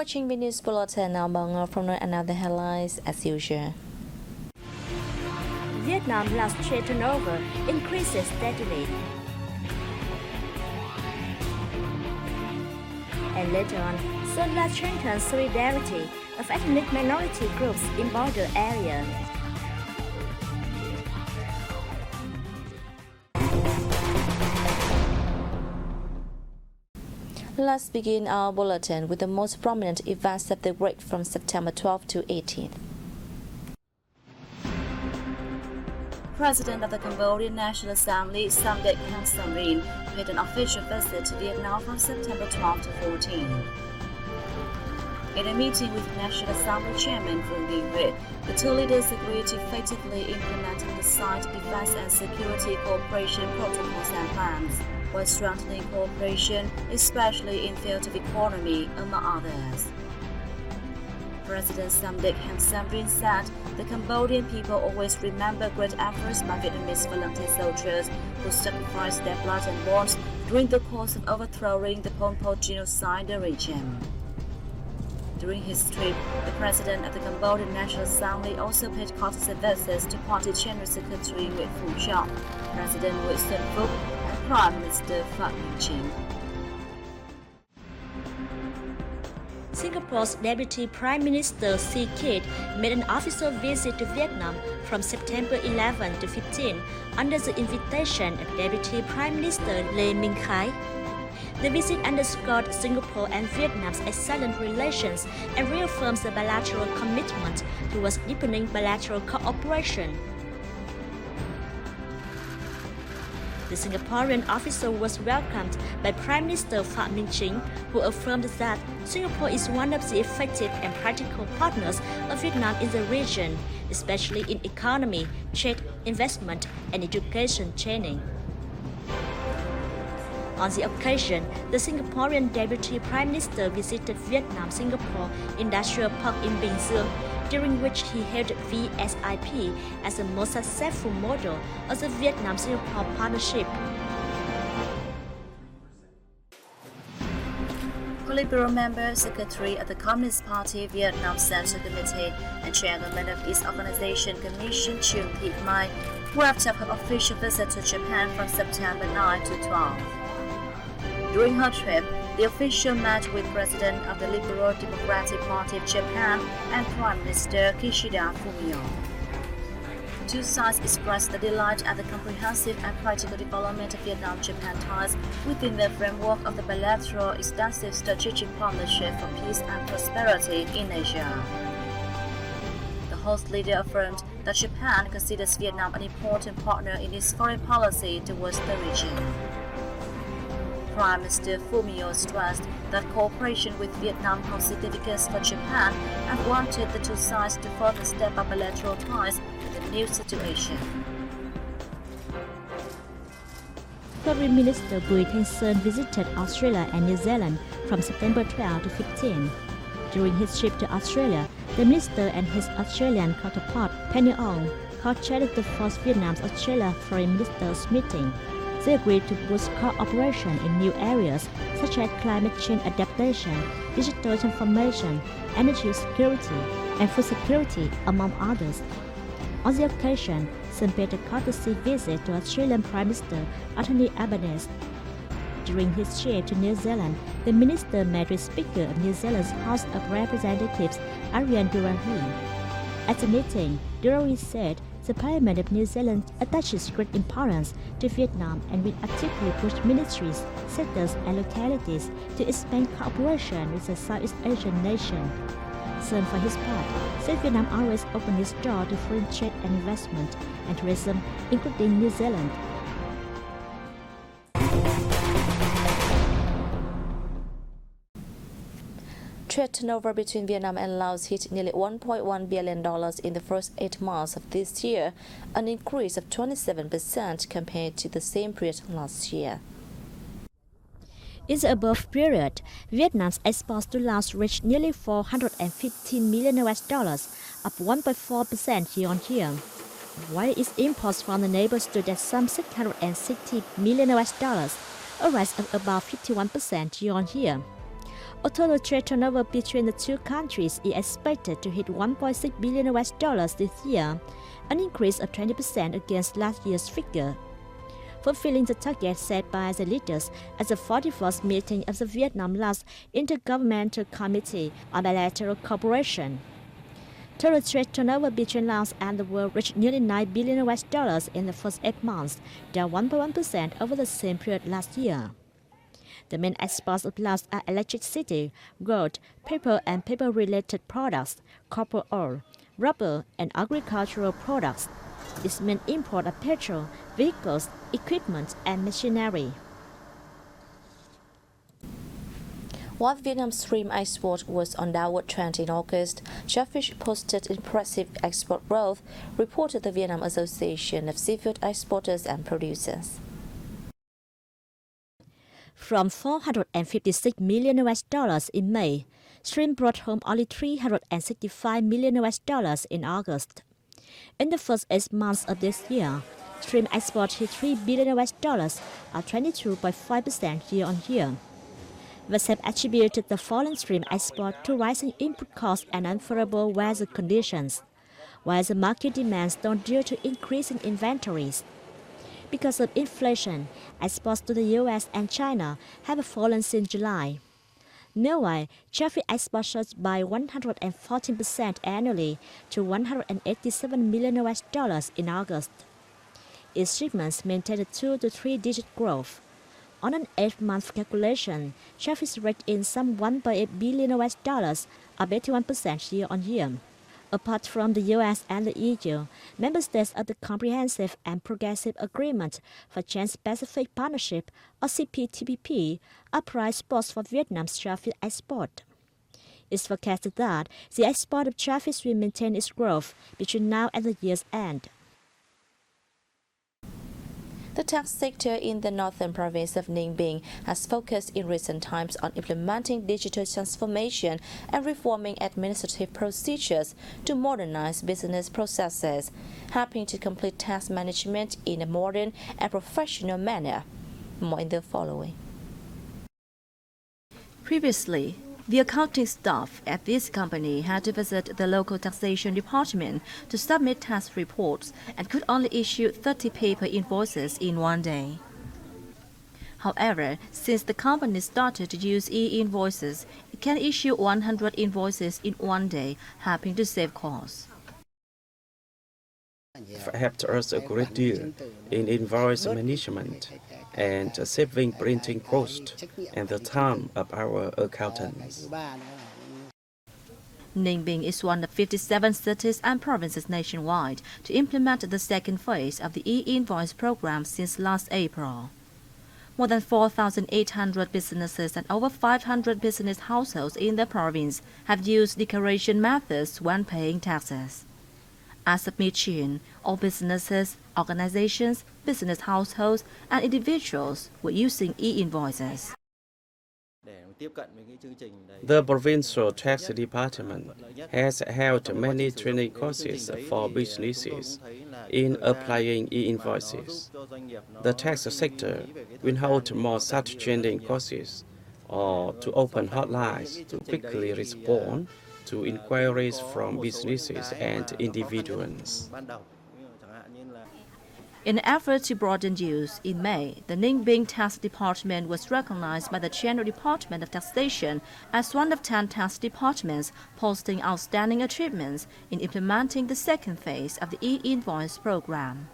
watching Vnews Bulletin. Now from another headlines as usual. Vietnam last trade turnover increases steadily. And later on, Sơn strengthens solidarity of ethnic minority groups in border area. Let's begin our bulletin with the most prominent events of the week from September 12 to 18th. President of the Cambodian National Assembly, Samdech Heng Samrin, paid an official visit to Vietnam from September 12 to 14. In a meeting with National Assembly Chairman Vnews, the two leaders agreed to effectively implementing the site defense and security cooperation protocols and plans, while strengthening cooperation, especially in field of economy, among others. President Samdech Heng Samrin said the Cambodian people always remember great efforts by Vietnamese volunteer soldiers who sacrificed their blood and bones during the course of overthrowing the Pol Pot genocide regime. During his trip, the President of the Cambodian National Assembly also paid courtesy visits to Party General Secretary Nguyễn Phú Trọng, President Nguyễn Xuân Phúc, and Prime Minister Phạm Minh Chính. Singapore's Deputy Prime Minister C. Kidd made an official visit to Vietnam from September 11 to 15 under the invitation of Deputy Prime Minister Lê Minh Khái. The visit underscored Singapore and Vietnam's excellent relations and reaffirms the bilateral commitment towards deepening bilateral cooperation. The Singaporean official was welcomed by Prime Minister Phạm Minh Chính, who affirmed that Singapore is one of the effective and practical partners of Vietnam in the region, especially in economy, trade, investment, and education training. On the occasion, the Singaporean Deputy Prime Minister visited Vietnam-Singapore Industrial Park in Bình Dương, during which he hailed VSIP as the most successful model of the Vietnam-Singapore partnership. Politburo member, Secretary of the Communist Party Vietnam Central Committee, and Chairwoman of its organization Commission Chun Thị Mai wrapped up her official visit to Japan from September 9 to 12. During her trip, the official met with President of the Liberal Democratic Party of Japan and Prime Minister Kishida Fumio. Two sides expressed their delight at the comprehensive and practical development of Vietnam-Japan ties within the framework of the bilateral extensive strategic partnership for peace and prosperity in Asia. The host leader affirmed that Japan considers Vietnam an important partner in its foreign policy towards the region. Prime Minister Fumio stressed that cooperation with Vietnam holds significance for Japan and wanted the two sides to further step up bilateral ties in the new situation. Foreign Minister Bùi Thanh Sơn visited Australia and New Zealand from September 12 to 15. During his trip to Australia, the minister and his Australian counterpart Penny Ong co-chaired the first Vietnam-Australia Foreign Ministers meeting. They agreed to boost cooperation in new areas such as climate change adaptation, digital transformation, energy security, and food security, among others. On the occasion, Sun paid a courtesy visit to Australian Prime Minister Anthony Albanese. During his trip to New Zealand, the minister met with Speaker of New Zealand's House of Representatives, Arian Durahi. At the meeting, Durahi said the Parliament of New Zealand attaches great importance to Vietnam and will actively push ministries, sectors, and localities to expand cooperation with the Southeast Asian nation. Sun, for his part, said Vietnam always opened its door to foreign trade and investment and tourism, including New Zealand. Trade turnover between Vietnam and Laos hit nearly $1.1 billion in the first 8 months of this year, an increase of 27% compared to the same period last year. In the above period, Vietnam's exports to Laos reached nearly $415 million, up 1.4% year-on-year, while its imports from the neighbors stood at some $660 million, a rise of about 51% year-on-year. A total trade turnover between the two countries is expected to hit $1.6 billion this year, an increase of 20% against last year's figure, fulfilling the target set by the leaders at the 41st meeting of the Vietnam-Laos Intergovernmental Committee on Bilateral Cooperation. Total trade turnover between Laos and the world reached nearly $9 billion in the first 8 months, down 1.1% over the same period last year. The main exports of Laos are electricity, gold, paper and paper-related products, copper ore, rubber, and agricultural products. Its main import are petrol, vehicles, equipment, and machinery. While Vietnam's shrimp export was on downward trend in August, shellfish posted impressive export growth, reported the Vietnam Association of Seafood Exporters and Producers. From $456 million in May, shrimp brought home only $365 million in August. In the first 8 months of this year, shrimp export hit $3 billion, or 22.5% year-on-year. Vasep attributed the fallen shrimp export to rising input costs and unfavorable weather conditions, while the market demands down due to increasing inventories. Because of inflation, exports to the U.S. and China have fallen since July. Meanwhile, shellfish exports surged by 114% annually to $187 million in August. Its shipments maintained a 2 to 3-digit growth. On an 8-month calculation, shellfish raked in some $1.8 billion, up 81% year-on-year. Apart from the U.S. and the EU, member states of the Comprehensive and Progressive Agreement for Trans-Pacific Partnership, or CPTPP, are price spots for Vietnam's shellfish export. It's forecasted that the export of shellfish will maintain its growth between now and the year's end. The tax sector in the northern province of Ninh Bình has focused in recent times on implementing digital transformation and reforming administrative procedures to modernize business processes, helping to complete tax management in a modern and professional manner. More in the following. Previously, the accounting staff at this company had to visit the local taxation department to submit tax reports and could only issue 30 paper invoices in one day. However, since the company started to use e-invoices, it can issue 100 invoices in one day, helping to save costs. It helped us a great deal in invoice management and saving printing costs and the time of our accountants. Ninh Bình is one of 57 cities and provinces nationwide to implement the second phase of the e-invoice program since last April. More than 4,800 businesses and over 500 business households in the province have used declaration methods when paying taxes. As of mid-June, all businesses, organizations, business households, and individuals were using e-invoices. The provincial tax department has held many training courses for businesses in applying e-invoices. The tax sector will hold more such training courses or to open hotlines to quickly respond to inquiries from businesses and individuals. In an effort to broaden use, in May, the Ninh Bình Tax Department was recognized by the General Department of Taxation as one of 10 tax departments posting outstanding achievements in implementing the second phase of the e-invoice program.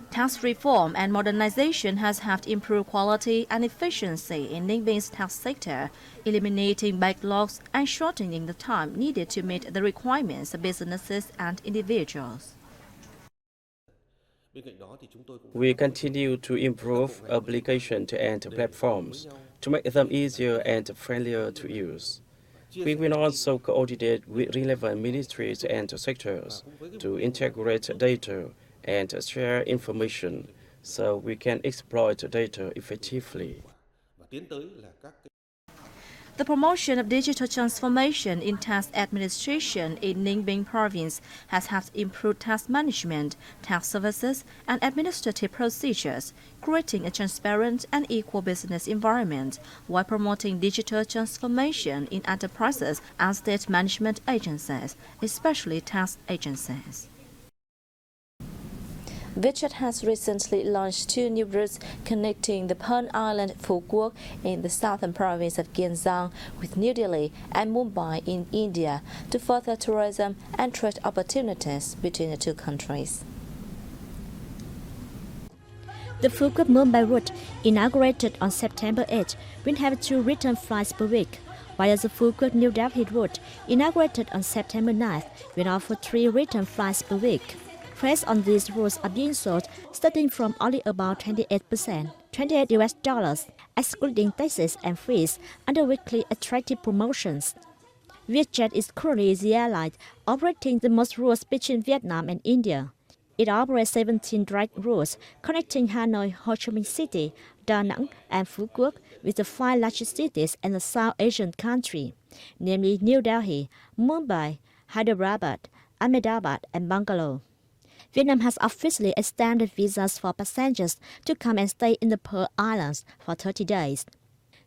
Tax reform and modernization has helped improve quality and efficiency in Ninh Bing's tax sector, eliminating backlogs and shortening the time needed to meet the requirements of businesses and individuals. We continue to improve applications and platforms to make them easier and friendlier to use. We will also coordinate with relevant ministries and sectors to integrate data and share information so we can exploit data effectively. The promotion of digital transformation in tax administration in Ninh Bình province has helped improve tax management, tax services, and administrative procedures, creating a transparent and equal business environment while promoting digital transformation in enterprises and state management agencies, especially tax agencies. Vietjet has recently launched 2 new routes connecting the Pearl Island Phu Quoc in the southern province of Gyeongsang with New Delhi and Mumbai in India to further tourism and trade opportunities between the two countries. The Phu Quoc Mumbai route, inaugurated on September 8, will have 2 return flights per week, while the Phu Quoc New Delhi route, inaugurated on September 9, will offer 3 return flights per week. Fares on these routes are being sold starting from only about 28%, $28, excluding taxes and fees, under weekly attractive promotions. Vietjet is currently the airline operating the most routes between Vietnam and India. It operates 17 direct routes connecting Hanoi, Ho Chi Minh City, Da Nang, and Phu Quoc with the 5 largest cities in the South Asian country, namely New Delhi, Mumbai, Hyderabad, Ahmedabad, and Bangalore. Vietnam has officially extended visas for passengers to come and stay in the Pearl Islands for 30 days.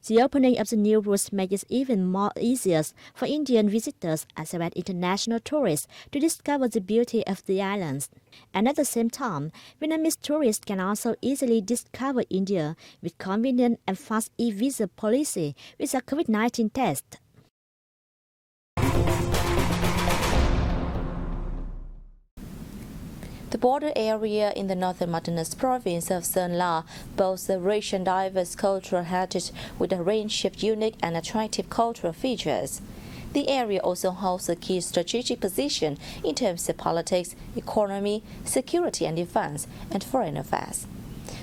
The opening of the new routes makes it even more easier for Indian visitors as well as international tourists to discover the beauty of the islands. And at the same time, Vietnamese tourists can also easily discover India with convenient and fast e-visa policy with a COVID-19 test. The border area in the northern mountainous province of Sơn La boasts a rich and diverse cultural heritage with a range of unique and attractive cultural features. The area also holds a key strategic position in terms of politics, economy, security and defense, and foreign affairs.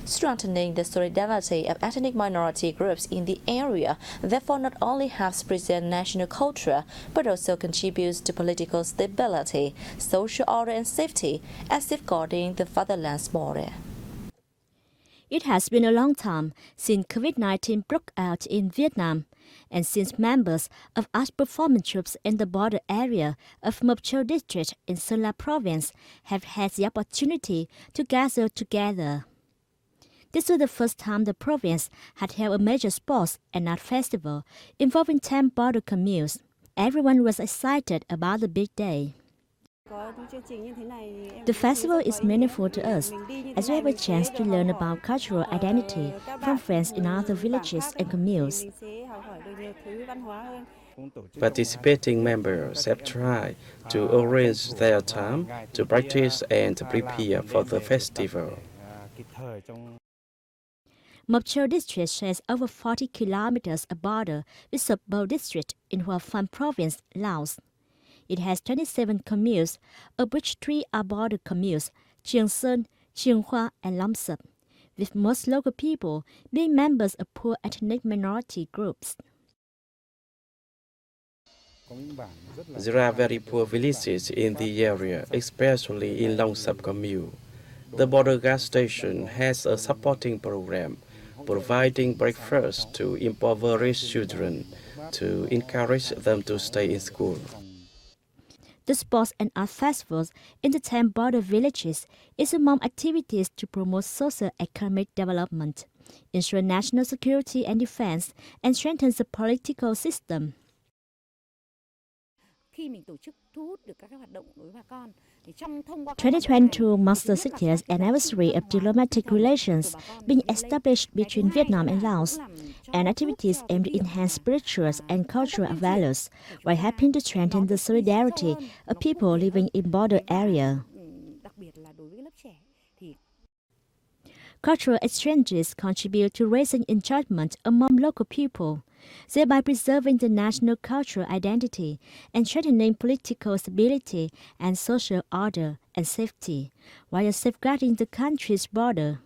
Strengthening the solidarity of ethnic minority groups in the area therefore not only helps preserve national culture but also contributes to political stability, social order and safety, as safeguarding the fatherland's border. It has been a long time since COVID-19 broke out in Vietnam, and since members of armed performance troops in the border area of Mộc Châu district in Sơn La province have had the opportunity to gather together. This was the first time the province had held a major sports and art festival involving 10 border communes. Everyone was excited about the big day. The festival is meaningful to us, as we have a chance to learn about cultural identity from friends in other villages and communes. Participating members have tried to arrange their time to practice and prepare for the festival. Mộc Châu district shares over 40 kilometers of border with Sập Bầu district in Hoa Phan province, Laos. It has 27 communes, of which 3 are border communes, Chiang Sơn, Chiang Hoa, and Lam Sập, with most local people being members of poor ethnic minority groups. There are very poor villages in the area, especially in Long Sap commune. The border gas station has a supporting program, providing breakfast to impoverished children to encourage them to stay in school. The sports and art festivals in the 10 border villages is among activities to promote socio-economic development, ensure national security and defense, and strengthen the political system. 2022 marks the 60th anniversary of diplomatic relations being established between Vietnam and Laos, and activities aimed to enhance spiritual and cultural values while helping to strengthen the solidarity of people living in border area. Cultural exchanges contribute to raising enjoyment among local people, thereby preserving the national cultural identity and strengthening political stability and social order and safety, while safeguarding the country's border.